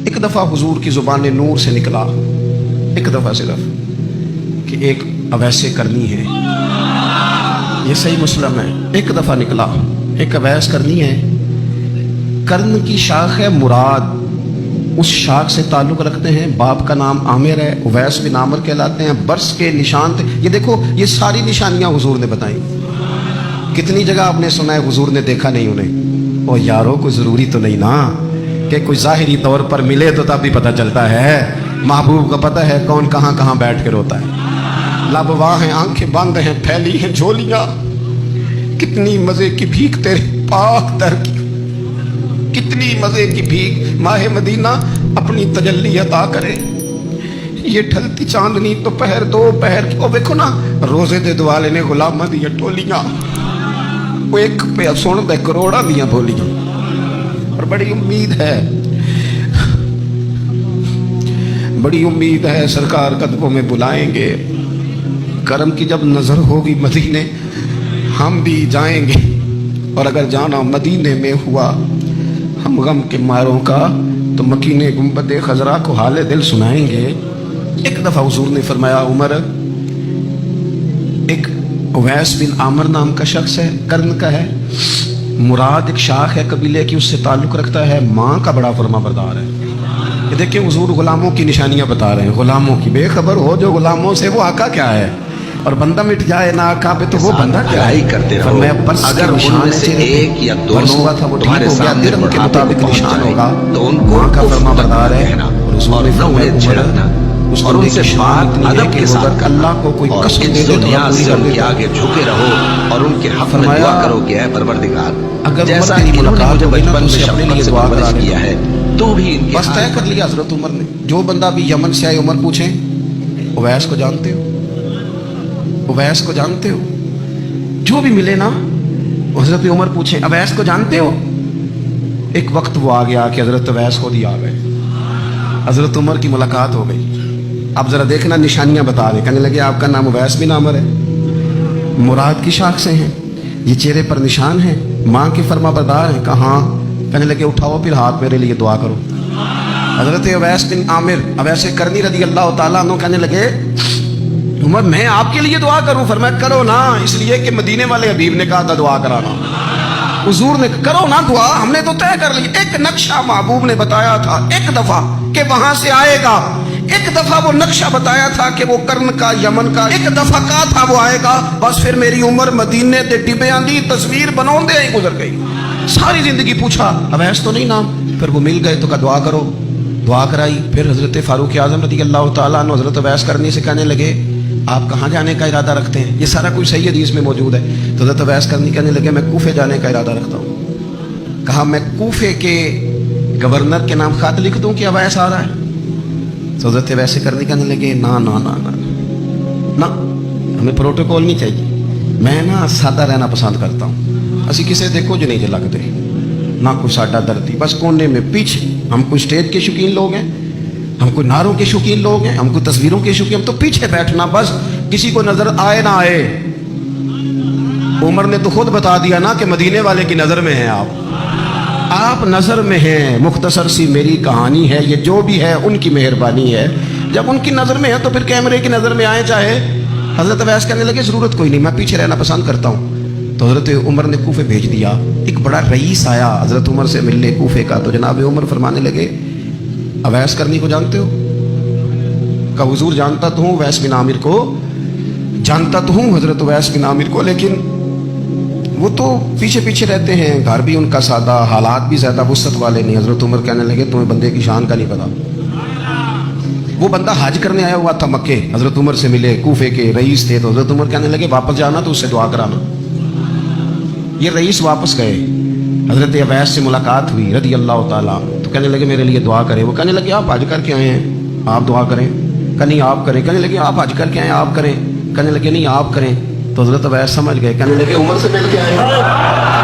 ایک دفعہ حضور کی زبان نور سے نکلا، ایک دفعہ صرف، کہ ایک اویسے کرنی ہے، یہ صحیح مسلم ہے، ایک دفعہ نکلا ایک اویس کرنی ہے۔ کرن کی شاخ ہے مراد، اس شاخ سے تعلق رکھتے ہیں، باپ کا نام عامر ہے، اویس بن عامر کہلاتے ہیں، برس کے نشان تھے۔ یہ دیکھو یہ ساری نشانیاں حضور نے بتائیں۔ کتنی جگہ آپ نے سنا ہے حضور نے دیکھا نہیں انہیں؟ او یارو کوئی ضروری تو نہیں نا کہ کوئی ظاہری طور پر ملے تو تب بھی پتہ چلتا ہے۔ محبوب کا پتہ ہے کون کہاں کہاں بیٹھ کے روتا ہے۔ لب واہ ہیں، آنکھیں بند ہیں، پھیلی ہیں جھولیاں، کتنی مزے کی بھیک تیرے پاک در کی، کتنی مزے کی بھیک ماہ مدینہ اپنی تجلی عطا کرے۔ یہ ڈھلتی چاندنی تو پہر دو پہر کی، او دیکھو نا روزے دے دوالے نے غلامہ دیا ٹولیاں، وہ ایک پہ سن دے کروڑا دیا بولیاں۔ اور بڑی امید ہے سرکار قدموں میں بلائیں گے، کرم کی جب نظر ہوگی مدینے ہم بھی جائیں گے، اور اگر جانا مدینے میں ہوا ہم غم کے ماروں کا تو مکین گنبد خضرا کو حال دل سنائیں گے۔ ایک دفعہ حضور نے فرمایا عمر، ایک اویس بن عامر نام کا شخص ہے، کرن کا ہے، مراد ایک شاخ ہے قبیلے کی، اس سے تعلق رکھتا ہے، ماں کا بڑا فرما بردار ہے۔ یہ دیکھیں حضور غلاموں کی نشانیاں بتا رہے ہیں، غلاموں کی، بے خبر ہو جو غلاموں سے وہ آقا کیا ہے، اور بندہ مٹ جائے نا آقا پہ تو وہ بندہ کیا ہے۔ فرمایا برس اگر ان سے ایک یا برس ہوا تھا وہ ٹھیک ہو گیا، درم کے مطابق نشان ہوگا، ماں کا فرما بردار ہے۔ اور حضور نے فرمایا عمر اس اور ان سے بات ادب کے ساتھ اللہ کو کوئی قسم دے دے تو نیاز سے ان کے آگے جھکے رہو اور ان کے حق میں دعا کرو کہ اے پروردگار، اگر جیسا کہ انہوں نے مجھے بچپن میں شفقت سے پرورش کیا ہے تو بھی ان کے بس طے کر لیا حضرت عمر نے۔ جو بندہ بھی یمن سے آئے، عمر پوچھیں اویس کو جانتے ہو؟ اویس کو جانتے ہو؟ جو بھی ملے نا حضرت عمر پوچھیں اویس کو جانتے ہو؟ ایک وقت وہ آ گیا کہ حضرت اویس خود ہی آ گئے، حضرت عمر کی ملاقات ہو گئی۔ اب ذرا دیکھنا نشانیاں بتا رہے، کہنے لگے آپ کا نام اویس بن عامر ہے، مراد کی شاخ سے ہیں، یہ چہرے پر نشان ہیں، ماں کے فرما بردار ہیں، کہاں؟ کہنے لگے اٹھاؤ پھر ہاتھ میرے لیے دعا کرو۔ حضرت اویس بن عامر اویس کرنی رضی اللہ تعالیٰ عنہ کہنے لگے عمر میں آپ کے لیے دعا کروں؟ فرمایا کرو نا، اس لیے کہ مدینے والے حبیب نے کہا تھا دعا کرانا، حضور نے کرو نا دعا، ہم نے تو طے کر لی۔ ایک نقشہ محبوب نے بتایا تھا ایک دفعہ کہ وہاں سے آئے گا، ایک دفعہ وہ نقشہ بتایا تھا کہ وہ کرن کا یمن کا، ایک دفعہ کہا تھا وہ آئے گا، بس پھر میری عمر مدینے دے ٹبے آندی تصویر بناؤں دے ہی گزر گئی۔ ساری زندگی پوچھا اویس تو نہیں نام، پھر وہ مل گئے تو کہا دعا کرو، دعا کرائی۔ پھر حضرت فاروق اعظم رضی اللہ تعالیٰ عنہ حضرت اویس کرنی سے کہنے لگے آپ کہاں جانے کا ارادہ رکھتے ہیں؟ یہ سارا کچھ صحیح حدیث میں موجود ہے۔ تو حضرت اویس کرنی کہنے لگے میں کوفے جانے کا ارادہ رکھتا ہوں۔ کہا میں کوفے کے گورنر کے نام خط لکھ دوں کہ اویس آ رہا ہے؟ تو حضرت ویسے کرنے کہنے لگے نا نا نا نا نا، ہمیں پروٹوکول نہیں چاہیے، میں نا سادہ رہنا پسند کرتا ہوں، اسی کسی دیکھو جو نہیں لگتے نہ کوئی ساڈا دردی، بس کونے میں پیچھے، ہم کوئی اسٹیج کے شوقین لوگ ہیں، ہم کوئی نعروں کے شوقین لوگ ہیں، ہم کوئی تصویروں کے شوقین، ہم تو پیچھے بیٹھنا، بس کسی کو نظر آئے نہ آئے۔ عمر نے تو خود بتا دیا نا کہ مدینے والے کی نظر میں ہیں آپ نظر میں ہیں، مختصر سی میری کہانی ہے، یہ جو بھی ہے ان کی مہربانی ہے، جب ان کی نظر میں ہے تو پھر کیمرے کی نظر میں آئے چاہے۔ حضرت اویس کہنے لگے ضرورت کوئی نہیں، میں پیچھے رہنا پسند کرتا ہوں۔ تو حضرت عمر نے کوفے بھیج دیا، ایک بڑا رئیس آیا حضرت عمر سے ملنے کوفے کا، تو جناب عمر فرمانے لگے اویس کرنی کو جانتے ہو؟ کہا حضور جانتا تو ہوں، اویس بن عامر کو جانتا تو ہوں، حضرت اویس بن عامر کو، لیکن وہ تو پیچھے پیچھے رہتے ہیں، گھر بھی ان کا سادہ، حالات بھی زیادہ وسعت والے نہیں۔ حضرت عمر کہنے لگے تمہیں بندے کی شان کا نہیں پتا، وہ بندہ حج کرنے آیا ہوا تھا مکے، حضرت عمر سے ملے، کوفے کے رئیس تھے، تو حضرت عمر کہنے لگے واپس جانا تو اس سے دعا کرانا۔ یہ رئیس واپس گئے، حضرت اویس سے ملاقات ہوئی رضی اللہ تعالیٰ، تو کہنے لگے میرے لیے دعا کریں۔ وہ کہنے لگے آپ حج کر کے آئے ہیں، آپ دعا کریں؟ کہ نہیں آپ کریں۔ کہنے لگے آپ حج کر کے آئے ہیں، آپ کریں؟ کہنے لگے نہیں آپ کریں۔ تو حضرت اویس سمجھ گئے، کہنے لگے عمر سے مل کے آئے ہیں۔